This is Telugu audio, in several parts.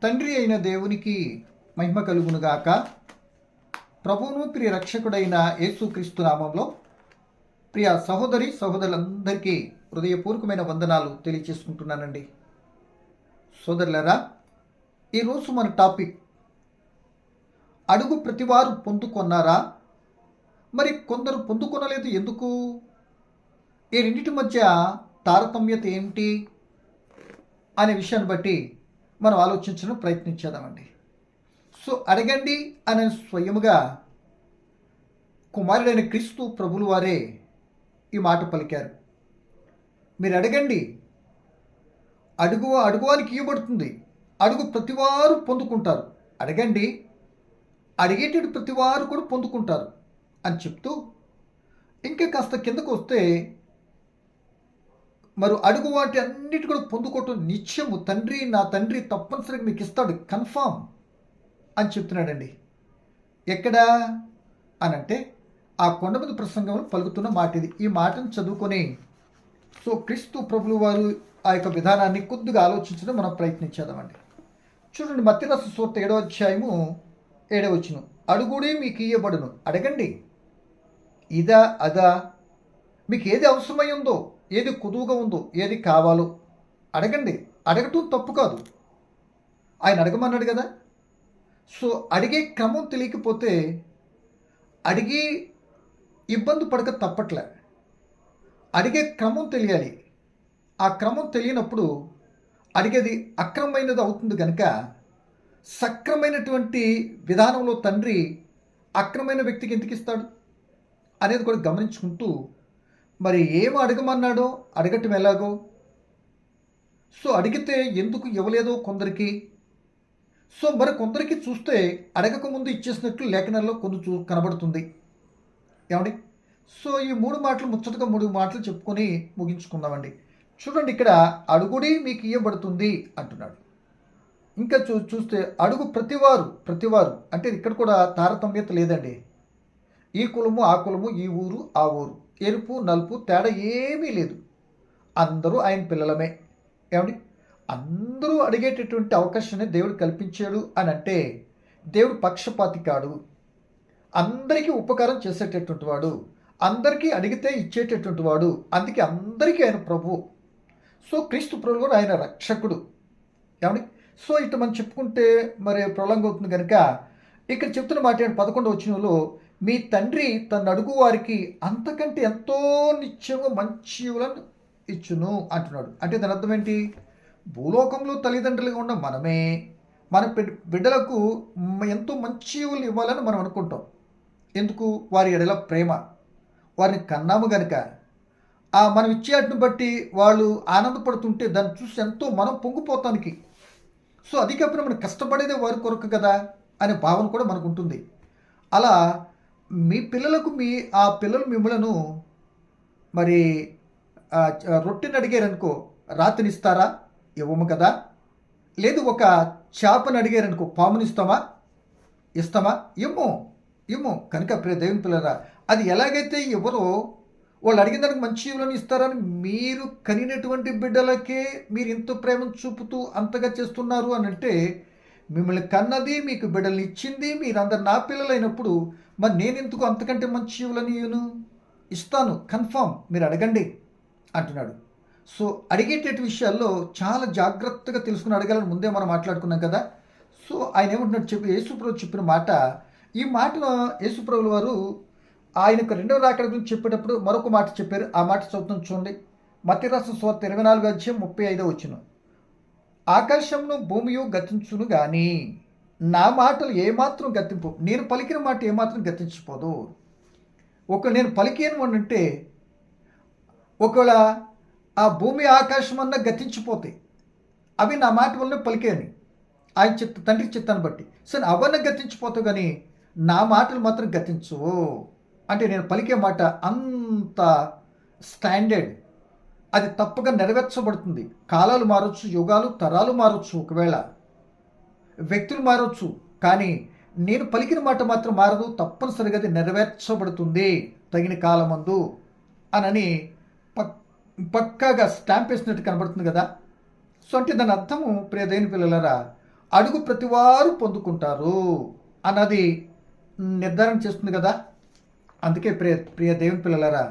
తండ్రి అయిన దేవునికి మహిమ కలుగునుగాక. ప్రభువును ప్రియ రక్షకుడైన యేసుక్రీస్తు నామంలో ప్రియ సహోదరి సహోదరులందరికీ హృదయపూర్వకమైన వందనాలు తెలియచేసుకుంటున్నానండి. సోదరులారా, ఈరోజు మన టాపిక్ అడుగు ప్రతివారు పొందుకొన్నారా? మరి కొందరు పొందుకొనలేదు, ఎందుకు? ఈ రెండింటి మధ్య తారతమ్యత ఏమిటి అనే విషయాన్ని బట్టి మనం ఆలోచించడం ప్రయత్నించేద్దామండి. సో అడగండి అని స్వయముగా కుమారుడైన క్రీస్తు ప్రభులు వారే ఈ మాట పలికారు. మీరు అడగండి, అడుగువానికి ఇవ్వబడుతుంది, అడుగు ప్రతివారు పొందుకుంటారు. అడగండి, అడిగేటప్పుడు ప్రతివారు కూడా పొందుకుంటారు అని చెప్తూ ఇంకా కాస్త కిందకు వస్తే మరి అడుగు వాటి అన్నిటి కూడా పొందుకోవటం నిత్యము నా తండ్రి తప్పనిసరిగా మీకు ఇస్తాడు, కన్ఫామ్ అని చెప్తున్నాడండి. ఎక్కడా అనంటే ఆ కొండ మీద ప్రసంగంలో పలుకుతున్న మాట ఇది. ఈ మాటను చదువుకొని సో క్రీస్తు ప్రభులు వారు ఆ యొక్క విధానాన్ని కొద్దిగా ఆలోచించడం మనం ప్రయత్నించేద్దామండి. చూడండి, మత్తయి రాసిన సువార్త 7వ అధ్యాయము 7వ వచనం. అడుగుడే మీకు ఇయ్యబడును, అడగండి. ఇదా అదా, మీకు ఏది అవసరమై ఉందో, ఏది కుదువుగా ఉందో, ఏది కావాలో అడగండి. అడగటం తప్పు కాదు, ఆయన అడగమన్నాడు కదా. సో అడిగే క్రమం తెలియకపోతే అడిగి ఇబ్బంది పడక తప్పట్లే. అడిగే క్రమం తెలియాలి. ఆ క్రమం తెలియనప్పుడు అడిగేది అక్రమమైనది అవుతుంది కనుక సక్రమైనటువంటి విధానంలో తండ్రి అక్రమైన వ్యక్తికి ఎందుకు ఇస్తాడు అనేది కూడా గమనించుకుంటూ మరి ఏం అడగమన్నాడో అడగటం ఎలాగో, సో అడిగితే ఎందుకు ఇవ్వలేదో కొందరికి, సో మరి కొందరికి చూస్తే అడగకముందు ఇచ్చేసినట్లు లేఖనాల్లో కొన్ని కనబడుతుంది. ఏమండి? సో ఈ 3 మాటలు ముచ్చటగా 3 మాటలు చెప్పుకొని ముగించుకుందామండి. చూడండి, ఇక్కడ అడుగుడి మీకు ఇవ్వబడుతుంది అంటున్నాడు. ఇంకా చూస్తే అడుగు ప్రతివారు అంటే ఇక్కడ కూడా తారతమ్యత లేదండి. ఈ కులము ఆ కులము, ఈ ఊరు ఆ ఊరు, ఎరుపు నలుపు తేడా ఏమీ లేదు. అందరూ ఆయన పిల్లలమే. ఏమండి? అందరూ అడిగేటటువంటి అవకాశాన్ని దేవుడు కల్పించాడు అని అంటే దేవుడు పక్షపాతి కాడు, అందరికీ ఉపకారం చేసేటటువంటి వాడు, అందరికీ అడిగితే ఇచ్చేటటువంటి వాడు. అందుకే అందరికీ ఆయన ప్రభు. సో క్రీస్తు ప్రభు కూడా ఆయన రక్షకుడు. ఏమండి? సో ఇటు మనం చెప్పుకుంటే మరి ప్రొలాంగ్ అవుతుంది కనుక ఇక్కడ చెప్తున్న మాట 11వ వచనంలో, మీ తండ్రి తన అడుగు వారికి అంతకంటే ఎంతో నిత్యంగా మంచివులను ఇచ్చును అంటున్నాడు. అంటే దాని అర్థం ఏంటి? భూలోకంలో తల్లిదండ్రులుగా ఉన్న మనమే మన బిడ్డలకు ఎంతో మంచివులు ఇవ్వాలని మనం అనుకుంటాం. ఎందుకు? వారి ఎడల ప్రేమ, వారిని కన్నాము గనుక మనం ఇచ్చేటిని బట్టి వాళ్ళు ఆనందపడుతుంటే దాన్ని చూసి ఎంతో మనం పొంగిపోతానికి. సో అది కాకపోతే మనం కష్టపడేదే వారి కొరకు కదా అనే భావన కూడా మనకు ఉంటుంది. అలా మీ పిల్లలకు ఆ పిల్లలు మిమ్మలను మరి రొట్టెని అడిగారనుకో రాతినిస్తారా? ఇవ్వము కదా. లేదు, ఒక చేపను అడిగారనుకో పామునిస్తామా? ఇస్తామా? ఇమ్ము కనుక ప్రియ దేవుని పిల్లరా, అది ఎలాగైతే ఎవరో వాళ్ళు అడిగిన దానికి మంచి ఇవ్వలని ఇస్తారని మీరు కనినటువంటి బిడ్డలకే మీరు ఇంత ప్రేమను చూపుతూ అంతగా చేస్తున్నారు అని అంటే, మిమ్మల్ని కన్నది మీకు బిడ్డల్ని ఇచ్చింది మీరందరు నా పిల్లలైనప్పుడు మరి నేను ఎందుకు అంతకంటే మంచి ఇవ్వలని ఇస్తాను, కన్ఫామ్, మీరు అడగండి అంటున్నాడు. సో అడిగేటటువంటి విషయాల్లో చాలా జాగ్రత్తగా తెలుసుకుని అడగాలని ముందే మనం మాట్లాడుకున్నాం కదా. సో ఆయన ఏమంటున్నాడు యేసుప్రభు చెప్పిన మాట, ఈ మాటను యేసుప్రభుల వారు ఆయనకు 2వ రాకడ గురించి చెప్పేటప్పుడు మరొక మాట చెప్పారు. ఆ మాట చదువుతాం చూడండి. మత్తయి రాసిన సువార్త 24వ అధ్యాయం 35వ వచనం. ఆకాశమును భూమియు గతించును గాని నా మాటలు ఏమాత్రం గతింపు, నేను పలికిన మాట ఏమాత్రం గతించిపోదు. నేను పలికేను అని అంటే ఒకవేళ ఆ భూమి ఆకాశం అన్నా గతించిపోతాయి, అవి నా మాట వల్లనే పలికేని ఆయన తండ్రి చిత్తాన్ని బట్టి. సరే అవన్నీ గతించిపోతావు కానీ నా మాటలు మాత్రం గతించవు. అంటే నేను పలికే మాట అంత స్టాండర్డ్, అది తప్పగా నెరవేర్చబడుతుంది. కాలాలు మారచ్చు, యుగాలు తరాలు మారచ్చు, ఒకవేళ వ్యక్తులు మారచ్చు, కానీ నేను పలికిన మాట మాత్రం మారదు, తప్పనిసరిగా అది నెరవేర్చబడుతుంది తగిన కాలమందు అని పక్కాగా స్టాంప్ వేసినట్టు కనబడుతుంది కదా. సో అంటే దాని అర్థము ప్రియ దేవుని పిల్లలారా, అడుగు ప్రతివారు పొందుకుంటారు అన్నది నిర్ధారణ చేస్తుంది కదా. అందుకే ప్రియ దేవుని పిల్లలారా,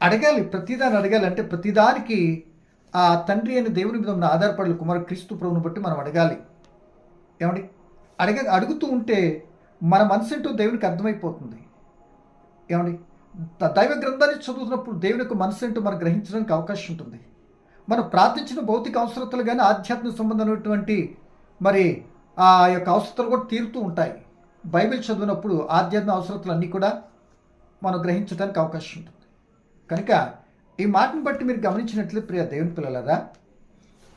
అడగాలి, ప్రతిదాన్ని అడగాలి. అంటే ప్రతిదానికి ఆ తండ్రి అయిన దేవుని మీద ఉన్న ఆధారపడాలి. కుమార క్రీస్తు ప్రభుని బట్టి మనం అడగాలి. ఏమండి, అడుగుతూ ఉంటే మన మనసు ఏంటో దేవునికి అర్థమైపోతుంది. ఏమండి, దైవ గ్రంథాన్ని చదువుతున్నప్పుడు దేవుని యొక్క మనసు ఏంటో మనం గ్రహించడానికి అవకాశం ఉంటుంది. మనం ప్రార్థించిన భౌతిక అవసరతలు కానీ ఆధ్యాత్మిక సంబంధమైనటువంటి మరి ఆ యొక్క అవసరతలు కూడా తీరుతూ ఉంటాయి. బైబిల్ చదివినప్పుడు ఆధ్యాత్మిక అవసరతలు అన్నీ కూడా మనం గ్రహించడానికి అవకాశం ఉంటుంది. కనుక ఈ మాటను బట్టి మీరు గమనించినట్లు ప్రియ దేవుని పిల్లలారా,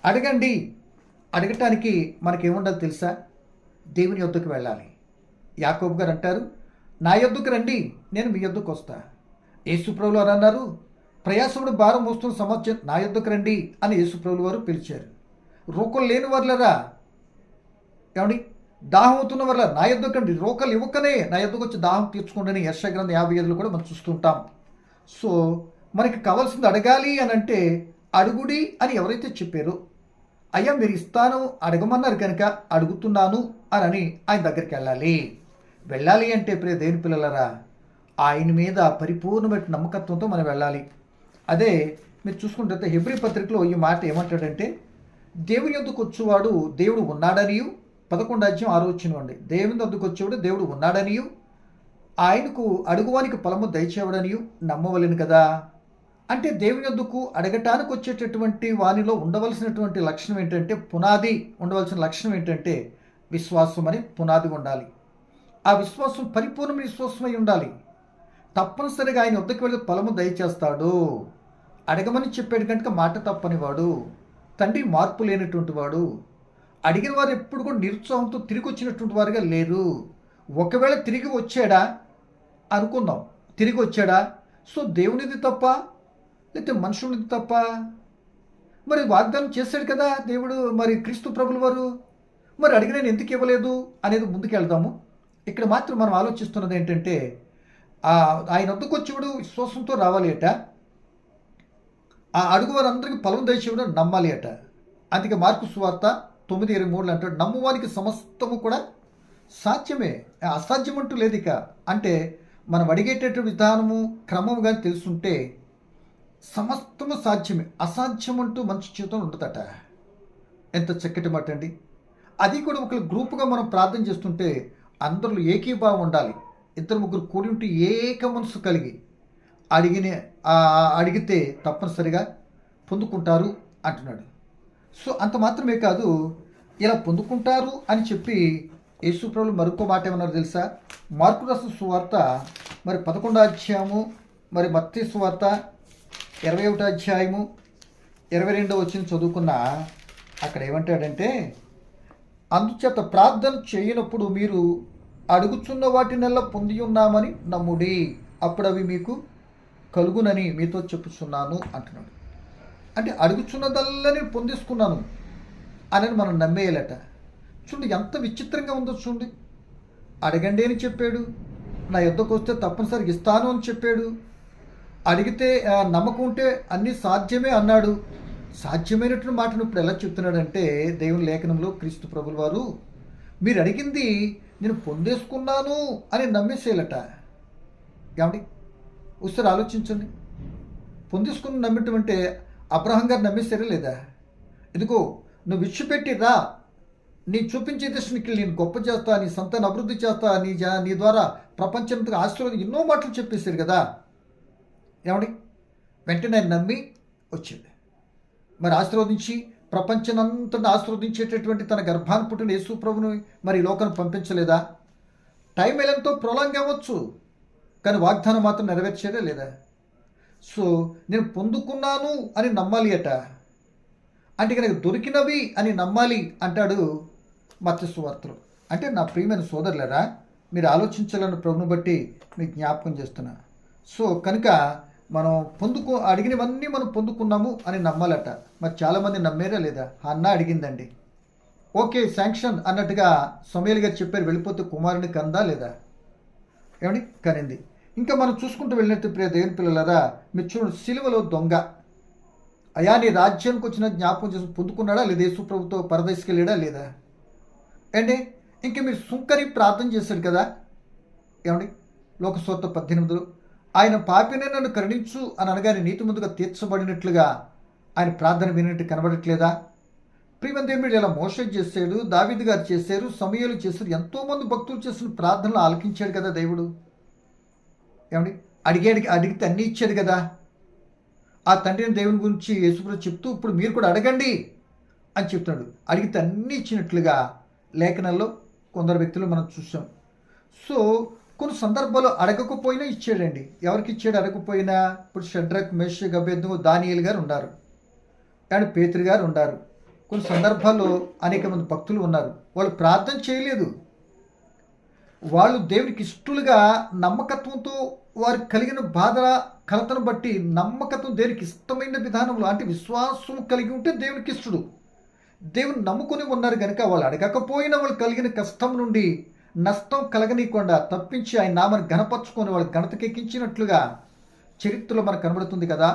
అడగండి. అడగటానికి మనకేముండాలి తెలుసా? దేవుని యొద్దకు వెళ్ళాలి. యాకోబు గారు అంటారు, నా యొద్దకు రండి, నేను మీ యొద్దకు వస్తా. యేసుప్రభులు వారు అన్నారు, ప్రయాసముడు భారం మోస్తున్న సమస్య నా యొద్దకు రండి అని యేసుప్రభులు వారు పిలిచారు. రోకలు లేని వర్లరా, ఏమండి, దాహం అవుతున్న వల్ల నా యొద్దకు రండి, రోకలు ఇవ్వకనే నా యొద్దకు వచ్చి దాహం తీర్చుకోండి అని యెషయా గ్రంథం 55 కూడా మనం చూస్తుంటాం. సో మనకి కావాల్సింది అడగాలి అని అంటే అడుగుడి అని ఎవరైతే చెప్పారో, అయ్యా మీరు ఇస్తాను అడగమన్నారు కనుక అడుగుతున్నాను అని ఆయన దగ్గరికి వెళ్ళాలి అంటే ప్రియ దేవుని పిల్లలారా, ఆయన మీద పరిపూర్ణమైన నమ్మకత్వంతో మనం వెళ్ళాలి. అదే మీరు చూసుకుంటే హెబ్రీ పత్రికలో ఈ మాట ఏమంటాడంటే, దేవుని యొద్దకు వచ్చేవాడు దేవుడు ఉన్నాడనియు, 11:6 దేవుని యొద్దకు వచ్చేవాడు దేవుడు ఉన్నాడనియు, ఆయనకు అడుగువానికి ఫలము దయచేవాడనియు నమ్మవలెను కదా. అంటే దేవుని యొద్దకు అడగటానికి వచ్చేటటువంటి వానిలో ఉండవలసినటువంటి లక్షణం ఏంటంటే, పునాది ఉండవలసిన లక్షణం ఏంటంటే విశ్వాసం అని పునాది ఉండాలి. ఆ విశ్వాసం పరిపూర్ణమైన విశ్వాసమై ఉండాలి. తప్పనిసరిగా ఆయన వద్దకు వెళ్ళి ఫలము దయచేస్తాడు. అడగమని చెప్పాడు కనుక మాట తప్పనివాడు, తండ్రి మార్పు లేనటువంటి వాడు. అడిగిన వారు ఎప్పుడు కూడా నిరుత్సాహంతో తిరిగి వచ్చినటువంటి వారుగా లేరు. ఒకవేళ తిరిగి వచ్చాడా అనుకుందాం, తిరిగి వచ్చాడా, సో దేవునిది తప్ప లేకపోతే మనుషునిది తప్ప? మరి వాగ్దానం చేశాడు కదా దేవుడు, మరి క్రీస్తు ప్రభుల వారు, మరి అడిగిన ఎందుకు ఇవ్వలేదు అనేది ముందుకెళ్దాము. ఇక్కడ మాత్రం మనం ఆలోచిస్తున్నది ఏంటంటే, ఆయన వద్దకు వచ్చేవాడు విశ్వాసంతో రావాలి అట, ఆ అడుగు వారందరికీ ఫలం దయచేవాడు నమ్మాలి అట. అందుకే మార్కు సువార్త 9:23 అంటాడు, నమ్మువానికి సమస్తము కూడా సాధ్యమే, అసాధ్యమంటూ లేదు. ఇక అంటే మనం అడిగేటటువంటి విధానము క్రమము కానీ తెలుసుంటే సమస్తము సాధ్యమే, అసాధ్యమంటూ మనిషి జీవితంలో ఉండదట. ఎంత చక్కటి మాట అండి. అది కూడా ఒక గ్రూపుగా మనం ప్రార్థన చేస్తుంటే అందరిలో ఏకీభావం ఉండాలి. 2-3 కూడి ఉంటే ఏక మనసు కలిగి అడిగితే తప్పనిసరిగా పొందుకుంటారు అంటున్నాడు. సో అంత మాత్రమే కాదు, ఇలా పొందుకుంటారు అని చెప్పి యేసుప్రభులు మరొక మాట ఏమన్నారు తెలుసా? మార్కు రాసిన సువార్త మరి 11వ అధ్యాయము, మరి మత్తయి సువార్త 21వ అధ్యాయము 22వ వచనం చదువుకున్న అక్కడ ఏమంటాడంటే, అందుచేత ప్రార్థన చేయనప్పుడు మీరు అడుగుచున్న వాటినెల్లా పొంది ఉన్నామని నమ్ముడి, అప్పుడు అవి మీకు కలుగునని మీతో చెప్పుచున్నాను అంటున్నాడు. అంటే అడుగుచున్నదల్లా నేను పొందేసుకున్నాను అని మనం నమ్మేయాలట. చూడండి ఎంత విచిత్రంగా ఉందో చూడండి. అడగండి అని చెప్పాడు, నా యొద్దకు వస్తే తప్పనిసరిగా ఇస్తాను అని చెప్పాడు, అడిగితే నమ్మకం ఉంటే అన్నీ సాధ్యమే అన్నాడు. సాధ్యమైనటువంటి మాటను ఇప్పుడు ఎలా చెప్తున్నాడంటే, దేవుని లేఖనంలో క్రీస్తు ప్రభుల వారు మీరు అడిగింది నేను పొందేసుకున్నాను అని నమ్మేసేయాలట. ఏమండి, ఒకసారి ఆలోచించండి. పొందేసుకుని నమ్మటం అంటే అబ్రహం గారు నమ్మేశారా లేదా? ఇదిగో నువ్వు విడిచిపెట్టి రా, నీ చూపించే దృష్టికి నేను గొప్ప చేస్తా, నీ సంతానం అభివృద్ధి చేస్తా, నీ ద్వారా ప్రపంచంతో ఆశీర్వాదం ఎన్నో మాటలు చెప్పేశారు కదా. ఏమండి, వెంటనే నమ్మి వచ్చింది. మరి ఆశీర్వదించి ప్రపంచనంతటిని ఆశీర్వదించేటటువంటి తన గర్భాన్ని పుట్టిన యేసు ప్రభుని మరి లోకాన్ని పంపించలేదా? టైం ఎంతో ప్రొలాంగ్ అవ్వచ్చు, కానీ వాగ్దానం మాత్రం నెరవేర్చేదే లేదా? సో నేను పొందుకున్నాను అని నమ్మాలి అట. అంటే కనుక దొరికినవి అని నమ్మాలి అంటాడు మత్తయి సువార్తలో. అంటే నా ప్రియమైన సోదరులరా, మీరు ఆలోచించాలని ప్రభుని బట్టి మీకు జ్ఞాపకం చేస్తున్నా. సో కనుక మనం అడిగినవన్నీ మనం పొందుకున్నాము అని నమ్మాలట. మరి చాలామంది నమ్మేరా లేదా? అన్న అడిగిందండి, ఓకే శాంక్షన్ అన్నట్టుగా సమయలు గారు చెప్పారు, వెళ్ళిపోతే కుమారుని కందా లేదా? ఏమండి, కనింది. ఇంకా మనం చూసుకుంటూ వెళ్ళినట్టు ప్రియ దేవుని పిల్లలారా, మీరు చూడండి, సిలువలో దొంగ, అయా నీ రాజ్యానికి వచ్చిన జ్ఞాపకం చేసి పొందుకున్నాడా లేదా? యేసు ప్రభుతో పరదేశికి వెళ్ళాడా లేదా? ఏంటి ఇంక మీరు సుంకరి ప్రార్థన చేశాడు కదా, ఏమండి లోకసోత 18 ఆయన పాపినే నన్ను కరుణించు అని అనగానే నీతి ముందుగా తీర్చబడినట్లుగా ఆయన ప్రార్థన వినట్టు కనబడట్లేదా? ప్రియమైన దేవుడు ఇలా మోషే చేశాడు, దావీదు గారు చేశారు, సమూయేలు చేశారు, ఎంతోమంది భక్తులు చేసిన ప్రార్థనలు ఆలకించాడు కదా దేవుడు. ఏమండి అడిగితే అన్నీ ఇచ్చాడు కదా. ఆ తండ్రిని దేవుని గురించి యేసుప్రభు చెప్తూ ఇప్పుడు మీరు కూడా అడగండి అని చెప్తున్నాడు. అడిగితే అన్నీ ఇచ్చినట్లుగా లేఖనాల్లో కొందరు వ్యక్తులు మనం చూసాం. సో కొన్ని సందర్భాల్లో అడగకపోయినా ఇచ్చాడండి. ఎవరికి ఇచ్చాడు అడగకపోయినా? ఇప్పుడు షడ్రక్, మేషక్, అబేద్నెగో, దానియేలు గారు ఉన్నారు, అండ్ పేతురు గారు ఉన్నారు. కొన్ని సందర్భాల్లో అనేక మంది భక్తులు ఉన్నారు, వాళ్ళు ప్రార్థన చేయలేదు. వాళ్ళు దేవునికి ఇష్టలుగా నమ్మకత్వంతో వారికి కలిగిన బాధ కలతను బట్టి నమ్మకత్వం దేవునికి ఇష్టమైన విధానంలో అంటే విశ్వాసం కలిగి ఉంటే దేవునికి ఇష్టడు. దేవుని నమ్ముకుని ఉన్నారు కనుక వాళ్ళు అడగకపోయినా వాళ్ళు కలిగిన కష్టం నుండి నష్టం కలగనీయకుండా తప్పించి ఆయన నామాన్ని ఘనపరచుకొని వాళ్ళు ఘనతకెక్కించినట్లుగా చరిత్రలో మనకు కనబడుతుంది కదా.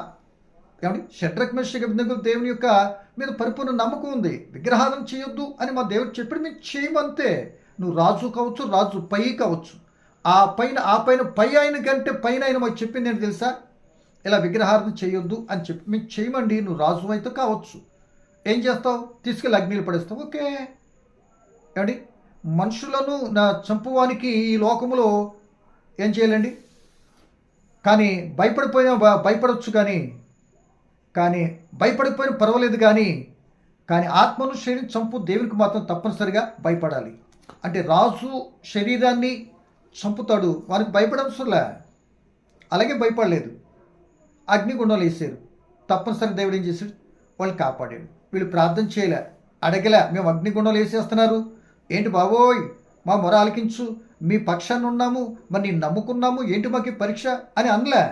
ఏమండి షడ్రక్, మేషక్, అబేద్నెగో దేవుని యొక్క మీద పరిపూర్ణ నమ్మకం ఉంది. విగ్రహాలను చేయొద్దు అని మా దేవుడు చెప్పి మేము చేయమంతే. నువ్వు రాజు కావచ్చు, రాజు పై కావచ్చు, ఆ పైన పై ఆయన కంటే పైన ఆయన మాకు చెప్పింది ఏంటి తెలుసా? ఇలా విగ్రహాలను చేయొద్దు అని చెప్పి మేము చేయమండి. నువ్వు రాజు అయితే కావచ్చు, ఏం చేస్తావు? తీసుకెళ్ళి అగ్నిలు పడేస్తావు. ఓకే. ఏమండి మనుషులను చంపువానికి ఈ లోకములో ఏం చేయాలండి? కానీ భయపడవచ్చు, కానీ భయపడిపోయిన పర్వాలేదు, కానీ ఆత్మను శరీరం చంపు దేవునికి మాత్రం తప్పనిసరిగా భయపడాలి. అంటే రాజు శరీరాన్ని చంపుతాడు, వారికి భయపడవసరంలే. అలాగే భయపడలేదు, అగ్నిగుండంలో వేసారు. తప్పనిసరి దేవుడు ఏం చేశాడు? వాళ్ళు కాపాడాడు. వీళ్ళు ప్రార్థన చేయలే, అడగలే, మేము అగ్నిగుండంలో వేసేస్తున్నారు ఏంటి బాబోయ్, మా మొర ఆలకించు, మీ పక్షాన్ని ఉన్నాము, మరి నేను నమ్ముకున్నాము, ఏంటి మాకు పరీక్ష అని అనలే.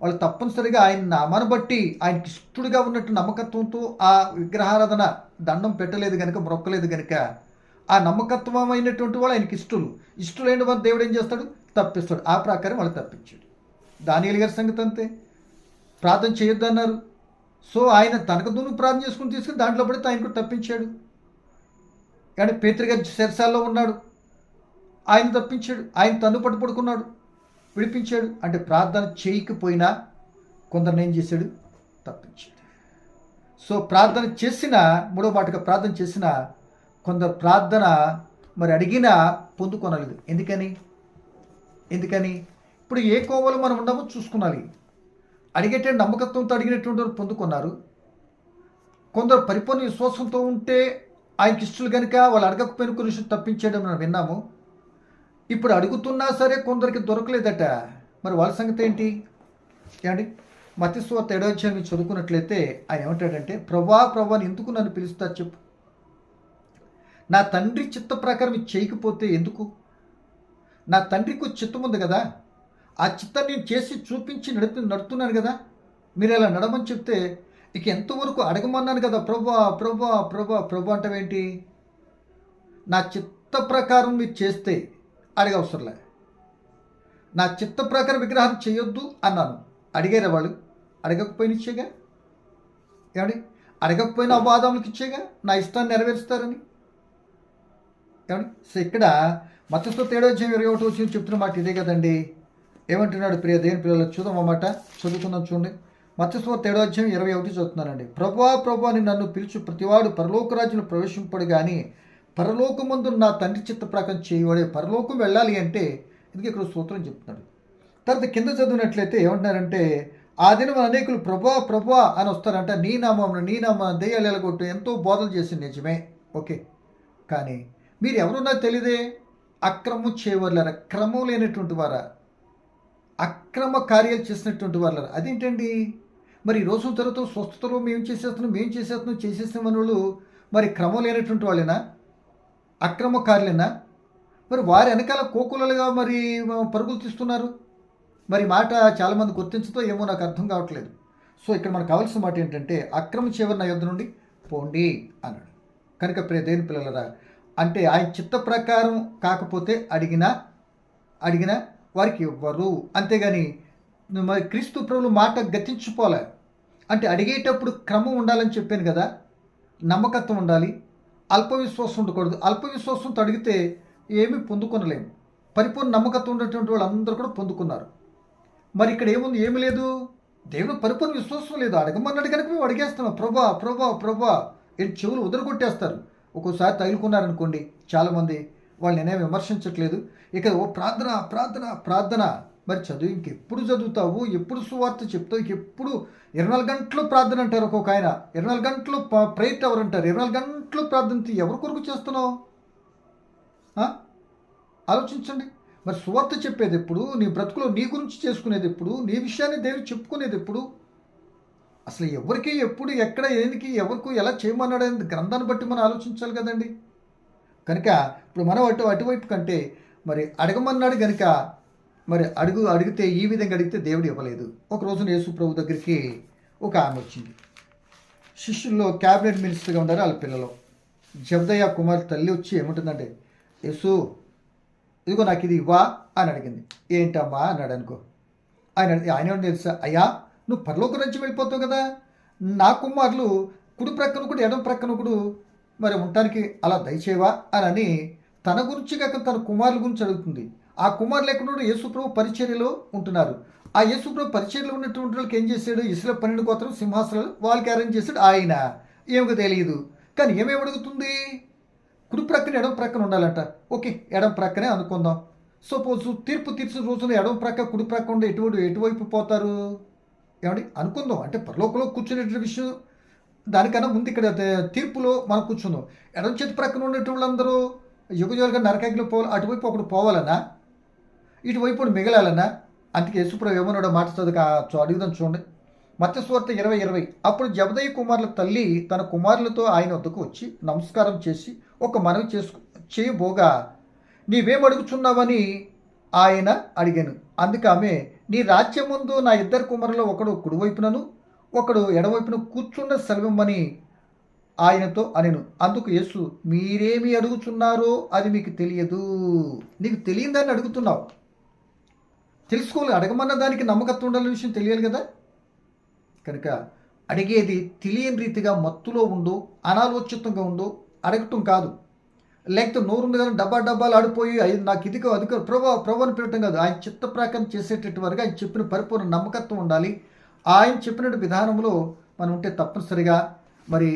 వాళ్ళు తప్పనిసరిగా ఆయన నామాన్ని బట్టి ఆయనకి ఇష్టడుగా ఉన్నట్టు నమ్మకత్వంతో ఆ విగ్రహారాధన దండం పెట్టలేదు కనుక, మొక్కలేదు కనుక ఆ నమ్మకత్వమైనటువంటి వాళ్ళు ఆయనకి ఇష్టలైన వారు దేవుడు ఏం చేస్తాడు? తప్పిస్తాడు. ఆ ప్రకారం వాళ్ళు తప్పించాడు. దానియేలు గారి సంగతి అంతే, ప్రార్థన చేయొద్దు అన్నారు. సో ఆయన తనకు దున్ను ప్రార్థన చేసుకుని తీసుకుని దాంట్లో పడితే ఆయన కూడా తప్పించాడు. కానీ పేతురు గారి శిరసాల్లో ఉన్నాడు, ఆయన తప్పించాడు. ఆయన తన్ను పట్టుకున్నాడు, విడిపించాడు. అంటే ప్రార్థన చేయకపోయినా కొందరిని ఏం చేశాడు? తప్పించాడు. సో ప్రార్థన చేసిన, మూడో మాటగా ప్రార్థన చేసిన కొందరు ప్రార్థన మరి అడిగినా పొందుకొనలేదు. ఎందుకని ఇప్పుడు ఏ కోవలో మనం ఉండమో చూసుకున్నాలి. అడిగేటువంటి నమ్మకత్వంతో అడిగినటువంటి వారు పొందుకున్నారు. కొందరు పరిపూర్ణ విశ్వాసంతో ఉంటే ఆయనకి ఇష్టలు కనుక వాళ్ళు అడగకపోయిన కొన్ని విషయం తప్పించేయడం మనం విన్నాము. ఇప్పుడు అడుగుతున్నా సరే కొందరికి దొరకలేదట. మరి వాళ్ళ సంగతి ఏంటి? ఏమండి మత్తయి సువార్త 7వ అధ్యాయం చదువుకున్నట్లయితే ఆయన ఏమంటాడంటే, ప్రభా ఎందుకు నన్ను పిలుస్తా చెప్పు, నా తండ్రి చిత్త ప్రకారం ఇది చేయకపోతే ఎందుకు? నా తండ్రికి చిత్తం ఉంది కదా, ఆ చిత్తాన్ని నేను చేసి చూపించి నడుతున్నాను కదా, మీరు ఇలా నడమని చెప్తే ఇక ఎంతవరకు అడగమన్నాను కదా ప్రభా అంటావేంటి? నా చిత్త ప్రకారం మీరు చేస్తే అడగవసరంలే. నా చిత్త ప్రకారం విగ్రహం చేయొద్దు అన్నాను, అడిగారా వాళ్ళు? అడగకపోయినా ఇచ్చేగా. ఏమండి అడగకపోయినా అబాధములకు ఇచ్చేగా, నా ఇష్టాన్ని నెరవేరుస్తారని. ఏమండి సో ఇక్కడ మత్తయి 7వ అధ్యాయం 21వ వచనం చెప్తున్న మాట ఇదే కదండి. ఏమంటున్నాడు? ప్రియ దేవుని పిల్లలు చూద్దాం అన్నమాట, చదువుకుందాం చూడండి. మత్తయి 7వ అధ్యాయం 21 చదువుతున్నానండి. ప్రభా అని నన్ను పిలుచు ప్రతివాడు పరలోక రాజ్యంలో ప్రవేశింపడు కానీ పరలోకమందు నా తండ్రి చిత్త ప్రకారం చేయవాడే పరలోకం వెళ్ళాలి అంటే ఇందుకు ఇక్కడ సూత్రం చెప్తున్నాడు. తర్వాత కింద చదివినట్లయితే ఏమంటున్నారంటే, ఆ దినం అనేకులు ప్రభా అని వస్తారంట, నీ నామం దెయ్యాలు ఎలగొట్టు ఎంతో బోధలు చేసింది నిజమే, ఓకే. కానీ మీరు ఎవరో నాకు తెలియదే, అక్రమం చేయవర్లారా, క్రమం లేనటువంటి వారా, అక్రమ కార్యాలు చేసినటువంటి వాళ్ళ. అదేంటండి? మరి ఈ రోజుల తర్వాత స్వస్థతలో మేము చేసేస్తున్నాం వాళ్ళు మరి క్రమం లేనటువంటి వాళ్ళేనా, అక్రమకారులేనా? మరి వారి వెనకాల కోకులలుగా మరి పరుగులు తీస్తున్నారు. మరి మాట చాలామంది గుర్తించతో ఏమో నాకు అర్థం కావట్లేదు. సో ఇక్కడ మనకు కావాల్సిన మాట ఏంటంటే, అక్రమ చేయవరి నా యొద్ద నుండి పోండి అన్నాడు. కనుక ప్రియ దేవుని పిల్లలరా, అంటే ఆయన చిత్త ప్రకారం కాకపోతే అడిగినా వారికి ఇవ్వరు. అంతేగాని మరి క్రీస్తు ప్రభువుల మాట గతించిపోలే. అంటే అడిగేటప్పుడు క్రమం ఉండాలని చెప్పాను కదా, నమ్మకత్వం ఉండాలి. అల్ప విశ్వాసం ఉండకూడదు. అల్ప విశ్వాసంతో అడిగితే ఏమీ పొందుకొనలేము. పరిపూర్ణ నమ్మకత్వం ఉన్నటువంటి వాళ్ళందరూ కూడా పొందుకున్నారు. మరి ఇక్కడ ఏముంది? ఏమి లేదు. దేవుడు పరిపూర్ణ విశ్వాసం లేదు. అడగమన్నాడు కనుక మేము అడిగేస్తున్నాం. ప్రభా ప్రభా ప్రభా ఏంటి చెవులు ఉదరగొట్టేస్తారు. ఒక్కోసారి తగులుకున్నారనుకోండి చాలామంది, వాళ్ళు నేనేం విమర్శించట్లేదు. ఇక ఓ ప్రార్థన ప్రార్థన ప్రార్థన. మరి చదువు ఇంకెప్పుడు చదువుతావు? ఎప్పుడు సువార్త చెప్తావు? ఇంకెప్పుడు 24 గంటలు ప్రార్థన అంటారు ఒక్కొక్క ఆయన. 24 గంటలు ప్రేయర్ అవర్ అంటారు. 24 గంటలు ప్రార్థన ఎవరి కొరకు చేస్తున్నావు? ఆలోచించండి. మరి సువార్త చెప్పేది ఎప్పుడు? నీ బ్రతుకులో నీ గురించి చేసుకునేది ఎప్పుడు? నీ విషయాన్ని దేవుడు చెప్పుకునేది ఎప్పుడు? అసలు ఎవరికి ఎప్పుడు ఎక్కడ ఏనికి ఎవరికి ఎలా చేయమన్నాడు అనేది గ్రంథాన్ని బట్టి మనం ఆలోచించాలి కదండి. కనుక ఇప్పుడు మనం అటువైపు కంటే మరి అడగమన్నాడు కనుక మరి అడిగితే ఈ విధంగా అడిగితే దేవుడు ఇవ్వలేదు. ఒక రోజున యేసు ప్రభు దగ్గరికి ఒక ఆమె వచ్చింది. శిష్యుల్లో క్యాబినెట్ మినిస్టర్గా ఉన్నారు వాళ్ళ పిల్లలు. జబ్దయ్య కుమార్ తల్లి వచ్చి ఏముంటుందంటే, యేసు ఇదిగో నాకు ఇది ఇవ్వా అని అడిగింది. ఏంటమ్మా అన్నాడు అనుకో. ఆయన తెలుసా, అయ్యా నువ్వు పరలోక నుంచి వెళ్ళిపోతావు కదా, నా కుమారులు కుడి ప్రక్కన ఒకడు ఎడం ప్రక్కన ఒకడు మరి ఉండటానికి అలా దయచేవా అని తన గురించి కాక తన కుమారుల గురించి అడుగుతుంది. ఆ కుమారులు ఎక్కడ యేసుప్రభు పరిచర్యలో ఉంటున్నారు. ఆ యేసుప్రభు పరిచర్యలో ఉన్నటువంటి వాళ్ళకి ఏం చేశాడు? ఇస్రాయేలు 12 గోత్రం సింహాసనాలు వాళ్ళకి అరేంజ్ చేశాడు ఆయన. ఏమిటో తెలియదు కానీ ఏమేమి అడుగుతుంది? కుడి ప్రక్కన ఎడం ప్రక్కన ఉండాలంట. ఓకే, ఎడం ప్రక్కనే అనుకుందాం. సపోజ్ తీర్పు తీర్చిన రోజున ఎడం ప్రక్క కుడి ప్రక్క ఉండే ఎటువైపు పోతారు? ఏమండి అనుకుందాం. అంటే పరలోకంలో కూర్చునేటువంటి విషయం దానికన్నా ముందు ఇక్కడ తీర్పులో మనం కూర్చుందాం. ఎడం చేతి ప్రక్కన ఉండేటువంటి వాళ్ళందరూ యుగజులుగా నరకాగ్నిలో పోవాలి. అటువైపు ఒకడు పోవాలన్నా, ఇటువైపు మిగలాలన్నా. అందుకే యేసుప్రభు ఏమన్నాడో మాట అడుగుదాం చూడండి. మత్తయి సువార్త 20:20. అప్పుడు జబదయి కుమారుల తల్లి తన కుమారులతో ఆయన వద్దకు వచ్చి నమస్కారం చేసి ఒక మనవి చేయబోగా, నీవేం అడుగుచున్నావని ఆయన అడిగాను. అందుకు ఆమె, నీ రాజ్యం ముందు నా 2 కుమారులు ఒకడు కుడివైపునను ఒకడు ఎడవైపున కూర్చున్న సెలవిమ్మని ఆయనతో అనెను. అందుకు యేసు, మీరేమి అడుగుచున్నారో అది మీకు తెలియదు. నీకు తెలియదని అడుగుతున్నావు. తెలుసుకోవాలి. అడగమన్న దానికి నమ్మకత్వం ఉండాలనే విషయం తెలియాలి కదా. కనుక అడిగేది తెలియని రీతిగా మత్తులో ఉండు, అనాలోచితంగా ఉండు అడగటం కాదు. లేకపోతే నోరుంది కానీ డబ్బాలు ఆడిపోయి నాకు ఇదికో అదికో ప్రభాని పెట్టడం కాదు. ఆయన చిత్త ప్రకారం చేసేటట్టు వరకు ఆయన చెప్పిన పరిపూర్ణ నమ్మకత్వం ఉండాలి. ఆయన చెప్పిన విధానంలో మనం ఉంటే తప్పనిసరిగా మరి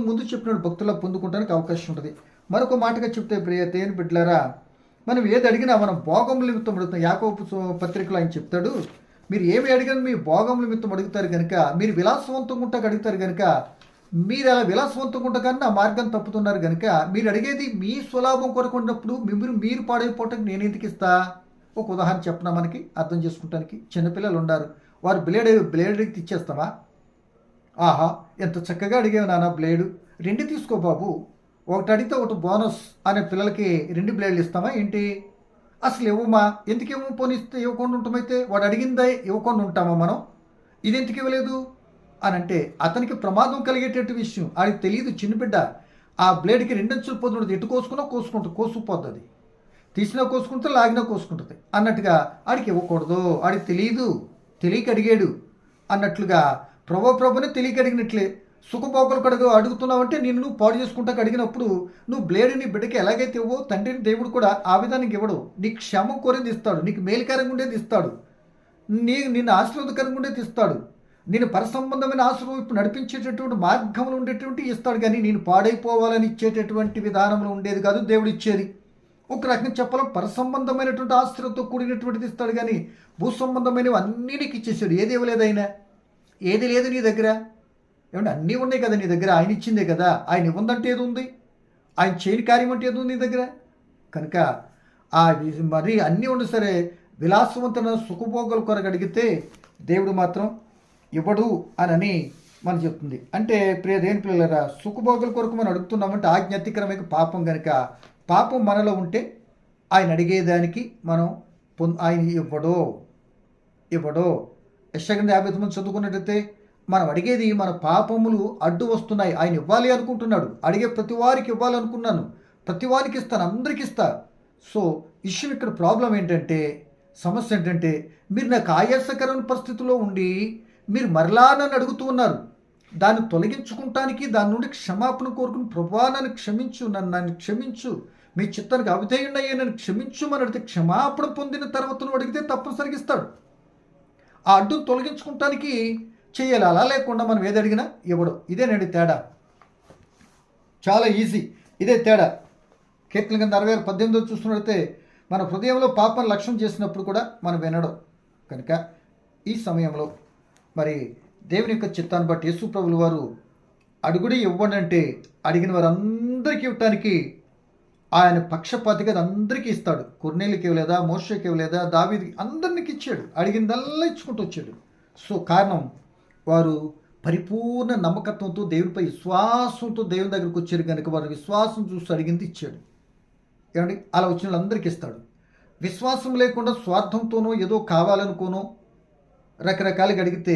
ముందు చెప్పినట్టు భక్తుల్లో పొందుకోవడానికి అవకాశం ఉంటుంది. మరొక మాటగా చెప్తే ప్రియ తేని బిడ్డలారా, మనం ఏది అడిగినా మనం భోగముల నిమిత్తం అడుగుతాం. యాకోబు పత్రికలో ఆయన చెప్తాడు, మీరు ఏమి అడిగినా మీ భోగముల నిమిత్తం అడుగుతారు కనుక, మీరు విలాసవంతంగా ఉంటాక అడుగుతారు కనుక, మీరు అలా విలాసవంతంగా ఉండకన్నా ఆ మార్గం తప్పుతున్నారు కనుక, మీరు అడిగేది మీ స్వలాభం కొరకు ఉన్నప్పుడు మీరు పాడైపోవటానికి నేను ఎందుకు ఇస్తా? ఒక ఉదాహరణ చెప్పినా మనకి అర్థం చేసుకుంటానికి. చిన్నపిల్లలు ఉన్నారు, వారు బ్లేడ్ ఇచ్చేస్తామా? ఆహా ఎంత చక్కగా అడిగేవి నాన్న బ్లేడు, 2 తీసుకో బాబు, ఒకటి అడిగితే ఒకటి బోనస్ అనే పిల్లలకి 2 బ్లేడ్లు ఇస్తామా ఏంటి? అసలు ఇవ్వమా? ఎందుకు ఇవ్వము? పోనిస్తే ఇవ్వకుండా ఉంటామైతే వాడు అడిగిందే ఇవ్వకుండా ఉంటామా మనం? ఇది ఎందుకు ఇవ్వలేదు అని అంటే అతనికి ప్రమాదం కలిగేటట్టు విషయం ఆడికి తెలియదు. చిన్న బిడ్డ ఆ బ్లేడ్కి 2 అంచులు పోతుంది, ఎటు కోసుకుపోతుంది, తీసినా కోసుకుంటుంది, లాగినా కోసుకుంటుంది అన్నట్టుగా ఆడికి ఇవ్వకూడదు. ఆడికి తెలియక అడిగాడు అన్నట్లుగా ప్రభుని తెలియక అడిగినట్లే. సుఖభోగులు కడుగు అడుగుతున్నావంటే నువ్వు పాడు చేసుకుంటాక అడిగినప్పుడు నువ్వు బ్లేడ్ని బిడ్డకి ఎలాగైతే ఇవ్వో తండ్రిని దేవుడు కూడా ఆ విధానికి ఇవ్వడు. నీకు క్షమ కోరేది ఇస్తాడు, నీకు మేలుకరంగా ఉండేది ఇస్తాడు, నిన్ను ఆశీర్వాదకరంగా ఉండేది ఇస్తాడు, నేను పరసంబంధమైన ఆశీర్వైపు నడిపించేటటువంటి మార్గంలో ఉండేటువంటి ఇస్తాడు. కానీ నేను పాడైపోవాలని ఇచ్చేటటువంటి విధానంలో ఉండేది కాదు దేవుడు ఇచ్చేది. ఒక రకంగా చెప్పాలి, పరసంబంధమైనటువంటి ఆశీర్వాదంతో కూడినటువంటిది ఇస్తాడు. కానీ భూసంబంధమైనవి అన్నీ నీకు ఇచ్చేసాడు. ఏది ఇవ్వలేదైనా, ఏది లేదు నీ దగ్గర. ఏమంటే అన్నీ ఉన్నాయి కదా నీ దగ్గర, ఆయన ఇచ్చిందే కదా. ఆయన ఇవ్వందంటే ఏది ఉంది? ఆయన చేయని కార్యం అంటే ఏది ఉంది నీ దగ్గర? కనుక మరి అన్నీ ఉండి సరే విలాసవంతమైన సుఖభోగుల కొరకు అడిగితే దేవుడు మాత్రం ఇవ్వడు అని మనం చెప్తుంది. అంటే ప్రియ దేని పిల్లలరా, సుఖభోగుల కొరకు మనం అడుగుతున్నామంటే ఆజ్ఞాతిక్రమిక పాపం కనుక పాపం మనలో ఉంటే ఆయన అడిగేదానికి మనం ఆయన ఇవ్వడో. యెషయా 59 చదువుకున్నట్టయితే మనం అడిగేది మన పాపములు అడ్డు వస్తున్నాయి, ఆయన ఇవ్వాలి అనుకుంటున్నాడు. అడిగే ప్రతి వారికి ఇవ్వాలనుకున్నాను, ప్రతి వారికి ఇస్తాను, అందరికి ఇస్తా. సో విషయం ఇక్కడ ప్రాబ్లం ఏంటంటే, సమస్య ఏంటంటే, మీరు నాకు ఆయాసకరమైన పరిస్థితిలో ఉండి మీరు మరలా నన్ను అడుగుతూ ఉన్నారు. దాన్ని తొలగించుకుంటానికి దాని నుండి క్షమాపణ కోరుకుని ప్రభువా నన్ను క్షమించు, నన్ను క్షమించు, మీ చిత్తానికి అవిధేయుడయ్యా నన్ను క్షమించుమని అడిగితే క్షమాపణ పొందిన తర్వాత నువ్వు అడిగితే తప్పనిసరిగా ఇస్తాడు. ఆ అడ్డును తొలగించుకుంటానికి చేయాలి. అలా లేకుండా మనం ఏది అడిగినా ఇవ్వడు. ఇదేనండి తేడా. చాలా ఈజీ. ఇదే తేడా. కీర్తన కింద 66:18 చూస్తున్నట్లయితే మన హృదయంలో పాపం లక్ష్యం చేసినప్పుడు కూడా మనం వినడం. కనుక ఈ సమయంలో మరి దేవుని యొక్క చిత్తాన్ని బట్టి యేసు ప్రభుల వారు అడుగుడి ఇవ్వండి అంటే అడిగిన వారందరికీ ఇవ్వటానికి ఆయన పక్షపాతిగా అందరికీ ఇస్తాడు. కొర్నేలికి ఇవ్వలేదా, మోషేకి ఇవ్వలేదా, దావీదుకి, అందరికి ఇచ్చాడు. అడిగిందల్లా ఇచ్చుకుంటూ వచ్చాడు. సో కారణం వారు పరిపూర్ణ నమ్మకత్వంతో దేవునిపై విశ్వాసంతో దేవుని దగ్గరికి వచ్చారు కనుక వారు విశ్వాసం చూసి అడిగింది ఇచ్చాడు. ఏమండి, అలా వచ్చిన వాళ్ళందరికీ ఇస్తాడు. విశ్వాసం లేకుండా స్వార్థంతోనో ఏదో కావాలనుకోనో రకరకాలుగా అడిగితే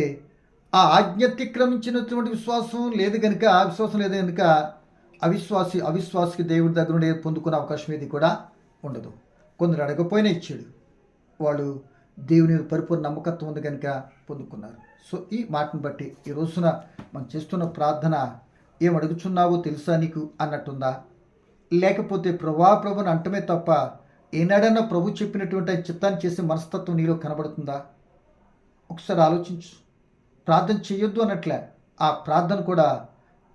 ఆ ఆజ్ఞ అతిక్రమించినటువంటి విశ్వాసం లేదు కనుక, ఆ విశ్వాసం లేదు కనుక అవిశ్వాసికి దేవుడి దగ్గర నుండి పొందుకునే అవకాశం ఏది కూడా ఉండదు. కొందరు అడగపోయినా ఇచ్చాడు. వాళ్ళు దేవుని పరిపూర్ణ నమ్మకత్వం ఉంది కనుక పొందుకున్నారు. సో ఈ మాటను బట్టి ఈ రోజున మనం చేస్తున్న ప్రార్థన ఏం అడుగుచున్నావో తెలుసా నీకు అన్నట్టుందా, లేకపోతే ప్రభుని అంటమే తప్ప ఏనాడన్నా ప్రభు చెప్పినటువంటి చిత్తాన్ని చేసే మనస్తత్వం నీలో కనబడుతుందా? ఒకసారి ఆలోచించు. ప్రార్థన చేయొద్దు అన్నట్లే, ఆ ప్రార్థన కూడా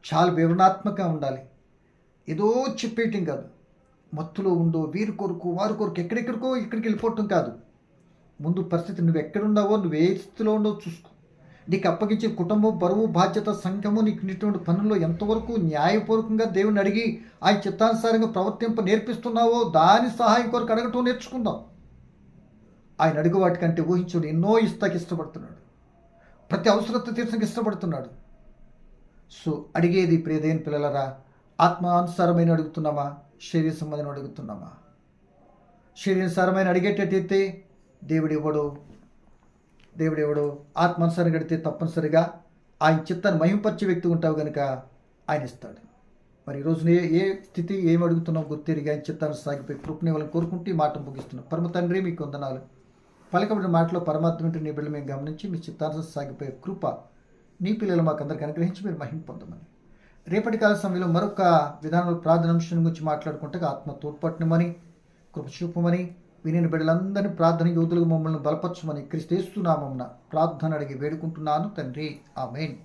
చాలా వివరణాత్మకంగా ఉండాలి. ఏదో చెప్పేయటం కాదు. మత్తులో ఉందో వీరి కొరకు వారి కొరకు ఎక్కడెక్కడికో ఇక్కడికి వెళ్ళిపోవటం కాదు. ముందు పరిస్థితి నువ్వు ఎక్కడున్నావో, నువ్వు ఏ స్థితిలో ఉండవో చూసుకో. నీకు అప్పగించిన కుటుంబం, బరువు, బాధ్యత, సంఘము, నీకు ఇటువంటి పనుల్లో ఎంతవరకు న్యాయపూర్వకంగా దేవుని అడిగి ఆయన చిత్తానుసారంగా ప్రవర్తింప నేర్పిస్తున్నావో దాని సహాయం కొరకు అడగటం నేర్చుకుందాం. ఆయన అడుగు వాటికంటే ఊహించుడు ఎన్నో ఇస్తాకి ఇష్టపడుతున్నాడు. ప్రతి అవసరత తీర్చడానికి ఇష్టపడుతున్నాడు. సో అడిగేది ప్రియదైన పిల్లలరా, ఆత్మానుసారమైన అడుగుతున్నామా, శరీర సంబంధం అడుగుతున్నామా? శరీరానుసారమైన అడిగేటట్టయితే దేవుడు ఇవ్వడు. ఆత్మానుసారం అడిగితే తప్పనిసరిగా ఆయన చిత్తాన్ని మహింపరిచే వ్యక్తి ఉంటావు కనుక ఆయన ఇస్తాడు. మరి ఈరోజు ఏ స్థితి ఏం అడుగుతున్నావు గుర్తిరిగి ఆయన చిత్తాన్ని సాగిపోయి కృపని వాళ్ళని కోరుకుంటూ ఈ మాట ముగిస్తున్నాం. పరమ తండ్రి మీకు వందనాలు. పలకబడిన మాటలో పరమాత్మ నీ బిడ్డలు మేము గమనించి మీ చిత్తాన్ని సాగిపోయే కృప నీ పిల్లలు మాకు అందరికి అనుగ్రహించి మీరు మహిమ పొందమని, రేపటి కాల సమయంలో మరొక విధానంలో ప్రార్థన అంశం గురించి మాట్లాడుకుంటే ఆత్మ తోడ్పట్టమని, కృప చూపమని, విని బిడ్డలందరినీ ప్రార్థన యోధులకు మమ్మల్ని బలపరచమని క్రీస్తు యేసు నామమున ప్రార్థన అడిగి వేడుకుంటున్నాను తండ్రి. ఆమేన్.